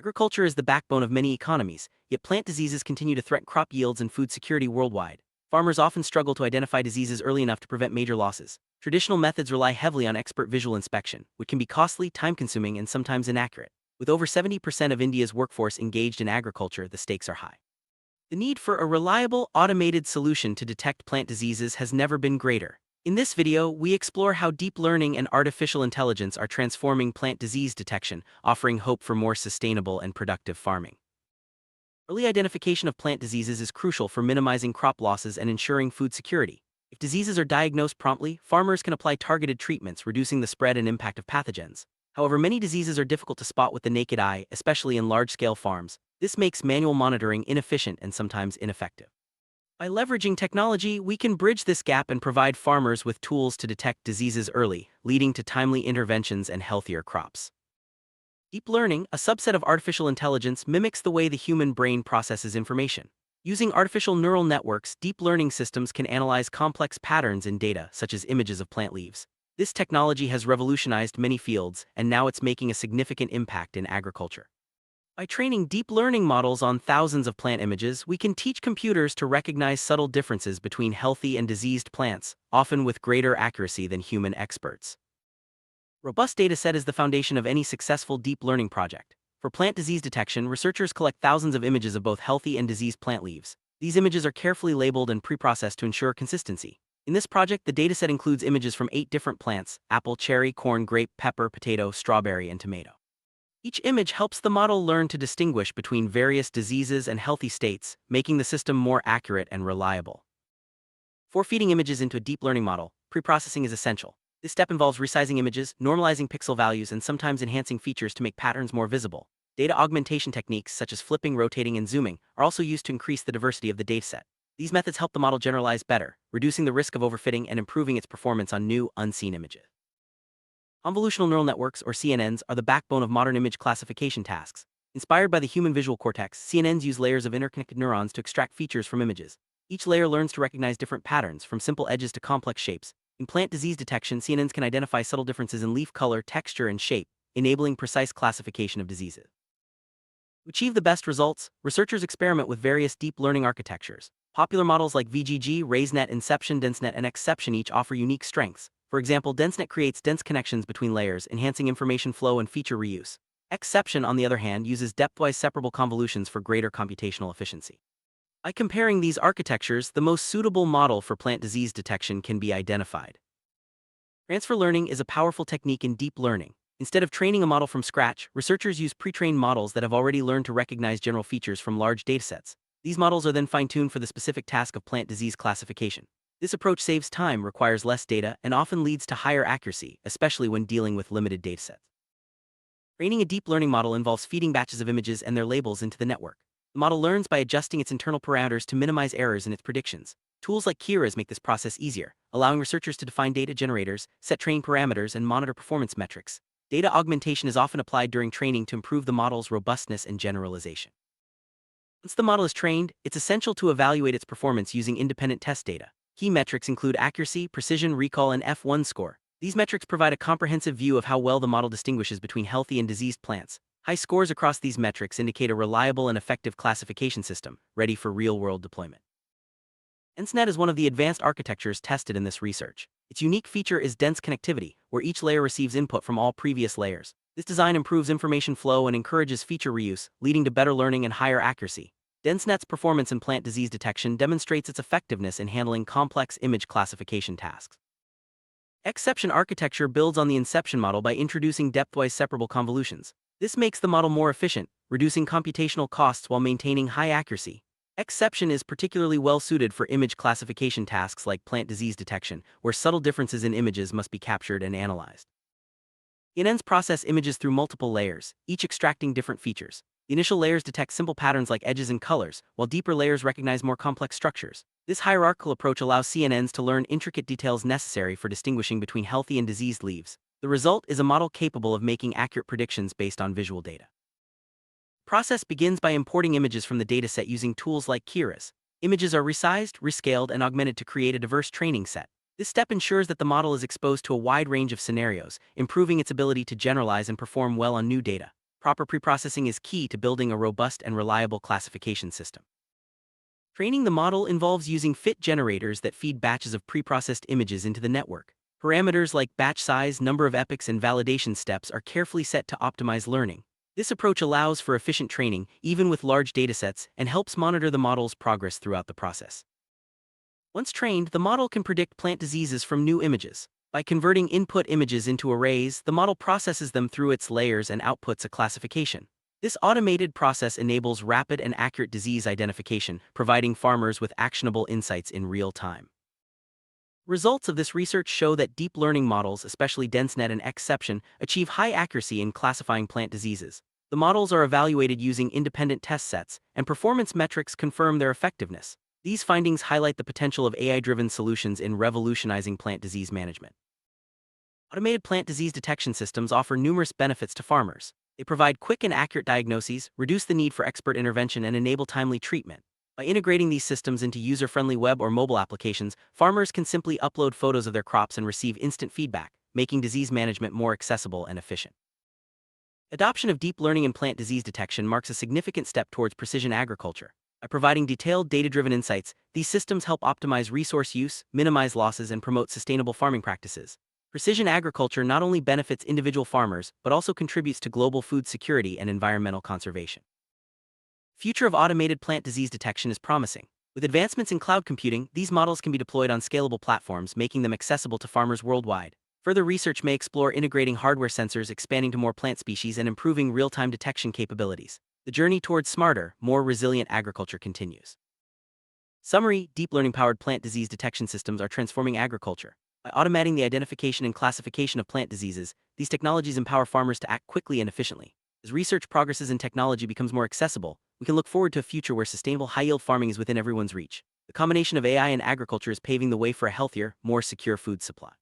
Agriculture is the backbone of many economies, yet plant diseases continue to threaten crop yields and food security worldwide. Farmers often struggle to identify diseases early enough to prevent major losses. Traditional methods rely heavily on expert visual inspection, which can be costly, time-consuming, and sometimes inaccurate. With over 70% of India's workforce engaged in agriculture, the stakes are high. The need for a reliable, automated solution to detect plant diseases has never been greater. In this video, we explore how deep learning and artificial intelligence are transforming plant disease detection, offering hope for more sustainable and productive farming. Early identification of plant diseases is crucial for minimizing crop losses and ensuring food security. If diseases are diagnosed promptly, farmers can apply targeted treatments, reducing the spread and impact of pathogens. However, many diseases are difficult to spot with the naked eye, especially in large-scale farms. This makes manual monitoring inefficient and sometimes ineffective. By leveraging technology, we can bridge this gap and provide farmers with tools to detect diseases early, leading to timely interventions and healthier crops. Deep learning, a subset of artificial intelligence, mimics the way the human brain processes information. Using artificial neural networks, deep learning systems can analyze complex patterns in data, such as images of plant leaves. This technology has revolutionized many fields, and now it's making a significant impact in agriculture. By training deep learning models on thousands of plant images, we can teach computers to recognize subtle differences between healthy and diseased plants, often with greater accuracy than human experts. Robust dataset is the foundation of any successful deep learning project. For plant disease detection, researchers collect thousands of images of both healthy and diseased plant leaves. These images are carefully labeled and pre-processed to ensure consistency. In this project, the dataset includes images from 8 different plants: apple, cherry, corn, grape, pepper, potato, strawberry, and tomato. Each image helps the model learn to distinguish between various diseases and healthy states, making the system more accurate and reliable. For feeding images into a deep learning model, preprocessing is essential. This step involves resizing images, normalizing pixel values, and sometimes enhancing features to make patterns more visible. Data augmentation techniques such as flipping, rotating, and zooming are also used to increase the diversity of the dataset. These methods help the model generalize better, reducing the risk of overfitting and improving its performance on new, unseen images. Convolutional neural networks, or CNNs, are the backbone of modern image classification tasks. Inspired by the human visual cortex, CNNs use layers of interconnected neurons to extract features from images. Each layer learns to recognize different patterns, from simple edges to complex shapes. In plant disease detection, CNNs can identify subtle differences in leaf color, texture, and shape, enabling precise classification of diseases. To achieve the best results, researchers experiment with various deep learning architectures. Popular models like VGG, ResNet, Inception, DenseNet, and Xception each offer unique strengths. For example, DenseNet creates dense connections between layers, enhancing information flow and feature reuse. Xception, on the other hand, uses depthwise separable convolutions for greater computational efficiency. By comparing these architectures, the most suitable model for plant disease detection can be identified. Transfer learning is a powerful technique in deep learning. Instead of training a model from scratch, researchers use pre-trained models that have already learned to recognize general features from large datasets. These models are then fine-tuned for the specific task of plant disease classification. This approach saves time, requires less data, and often leads to higher accuracy, especially when dealing with limited datasets. Training a deep learning model involves feeding batches of images and their labels into the network. The model learns by adjusting its internal parameters to minimize errors in its predictions. Tools like Keras make this process easier, allowing researchers to define data generators, set training parameters, and monitor performance metrics. Data augmentation is often applied during training to improve the model's robustness and generalization. Once the model is trained, it's essential to evaluate its performance using independent test data. Key metrics include accuracy, precision, recall, and F1 score. These metrics provide a comprehensive view of how well the model distinguishes between healthy and diseased plants. High scores across these metrics indicate a reliable and effective classification system, ready for real-world deployment. ResNet is one of the advanced architectures tested in this research. Its unique feature is dense connectivity, where each layer receives input from all previous layers. This design improves information flow and encourages feature reuse, leading to better learning and higher accuracy. ResNet's performance in plant disease detection demonstrates its effectiveness in handling complex image classification tasks. Xception architecture builds on the Inception model by introducing depthwise separable convolutions. This makes the model more efficient, reducing computational costs while maintaining high accuracy. Xception is particularly well suited for image classification tasks like plant disease detection, where subtle differences in images must be captured and analyzed. CNNs process images through multiple layers, each extracting different features. The initial layers detect simple patterns like edges and colors, while deeper layers recognize more complex structures. This hierarchical approach allows CNNs to learn intricate details necessary for distinguishing between healthy and diseased leaves. The result is a model capable of making accurate predictions based on visual data. The process begins by importing images from the dataset using tools like Keras. Images are resized, rescaled, and augmented to create a diverse training set. This step ensures that the model is exposed to a wide range of scenarios, improving its ability to generalize and perform well on new data. Proper preprocessing is key to building a robust and reliable classification system. Training the model involves using fit generators that feed batches of preprocessed images into the network. Parameters like batch size, number of epochs, and validation steps are carefully set to optimize learning. This approach allows for efficient training, even with large datasets, and helps monitor the model's progress throughout the process. Once trained, the model can predict plant diseases from new images. By converting input images into arrays, the model processes them through its layers and outputs a classification. This automated process enables rapid and accurate disease identification, providing farmers with actionable insights in real time. Results of this research show that deep learning models, especially DenseNet and Xception, achieve high accuracy in classifying plant diseases. The models are evaluated using independent test sets, and performance metrics confirm their effectiveness. These findings highlight the potential of AI-driven solutions in revolutionizing plant disease management. Automated plant disease detection systems offer numerous benefits to farmers. They provide quick and accurate diagnoses, reduce the need for expert intervention, and enable timely treatment. By integrating these systems into user-friendly web or mobile applications, farmers can simply upload photos of their crops and receive instant feedback, making disease management more accessible and efficient. Adoption of deep learning in plant disease detection marks a significant step towards precision agriculture. By providing detailed, data-driven insights, these systems help optimize resource use, minimize losses, and promote sustainable farming practices. Precision agriculture not only benefits individual farmers, but also contributes to global food security and environmental conservation. Future of automated plant disease detection is promising. With advancements in cloud computing, these models can be deployed on scalable platforms, making them accessible to farmers worldwide. Further research may explore integrating hardware sensors, expanding to more plant species, and improving real-time detection capabilities. The journey towards smarter, more resilient agriculture continues. Summary: deep learning-powered plant disease detection systems are transforming agriculture. By automating the identification and classification of plant diseases, these technologies empower farmers to act quickly and efficiently. As research progresses and technology becomes more accessible, we can look forward to a future where sustainable, high-yield farming is within everyone's reach. The combination of AI and agriculture is paving the way for a healthier, more secure food supply.